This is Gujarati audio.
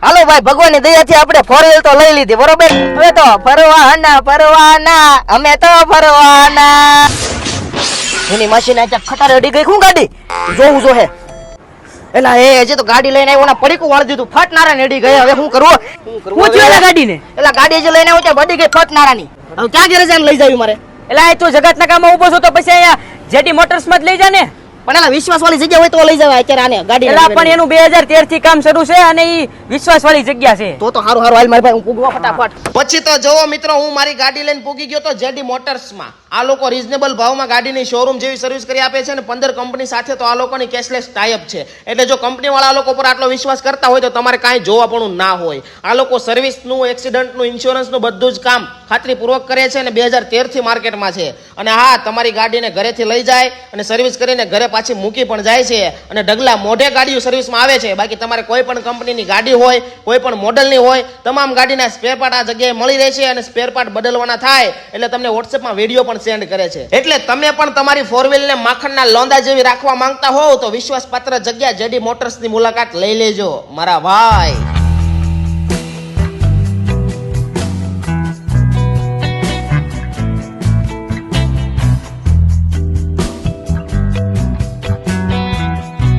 હાલો ભાઈ, ભગવાનની દયાથી આપણે 4 તો લઈ લીધી, બરોબર? હવે તો ફરવાના અમે તો ફરવાના. એની મશીન આ ખટારે અડી ગઈ. શું ગાડી જોવું જો હે? એલા એ હજી તો ગાડી લઈને આવ્યો ને પડીકું વાળી દીધું, ફટનારા નેડી ગઈ. હવે શું કરવું? હું થયું ગાડીને? એલા ગાડી જે લઈને આવ્યો ત્યાં બડી ગઈ ફટનારાની. હવે ક્યાં ગેરેજ આને લઈ જાવી મારે? એટલે તું જગતના કામમાં ઉભો છો તો પછી અહીંયા જેટી મોટર્સ માં જ લઈ જા ને. પણ એલા વિશ્વાસ વાળી જગ્યા હોય તો લઈ જવાય અત્યારે આને ગાડી. એટલે પણ એનું 2013 થી કામ શરૂ છે અને ઈ વિશ્વાસ વાળી જગ્યા છે. તો હારું હાલ મારી ભાઈ, હું પૂગવા ફટાફટ. પછી તો જોવો મિત્રો, હું મારી ગાડી લઈને પૂગી ગયો તો જેડી મોટર્સ માં. આ લોકો રીઝનેબલ ભાવમાં ગાડીની શોરૂમ જેવી સર્વિસ કરી આપે છે અને 15 કંપની સાથે તો આ લોકોની કેશલેસ ટાઈઅપ છે. એટલે જો કંપની વાળા આ લોકો પર આટલો વિશ્વાસ કરતા હોય તો તમારે કાંઈ જોવા પણ ના હોય. આ લોકો સર્વિસનું, એક્સિડન્ટનું, ઇન્સ્યોરન્સનું બધું જ કામ ખાતરીપૂર્વક કરે છે અને 2013 થી માર્કેટમાં છે. અને હા, તમારી ગાડીને ઘરેથી લઈ જાય અને સર્વિસ કરીને ઘરે પાછી મૂકી પણ જાય છે. અને ઢગલા મોઢે ગાડીઓ સર્વિસમાં આવે છે. બાકી તમારે કોઈ પણ કંપનીની ગાડી હોય, કોઈ પણ મોડલની હોય, તમામ ગાડીના સ્પેર પાર્ટ આ જગ્યાએ મળી રહે છે. અને સ્પેર પાર્ટ બદલવાના થાય એટલે તમને વોટ્સએપમાં વિડીયો પણ સેન્ડ કરે છે. એટલે તમે પણ તમારી 4 ને માખણના લોંદા જેવી રાખવા માંગતા હોવ તો વિશ્વાસપાત્ર જગ્યા જેડી મોટર્સની મુલાકાત લઈ લેજો મારા ભાઈ.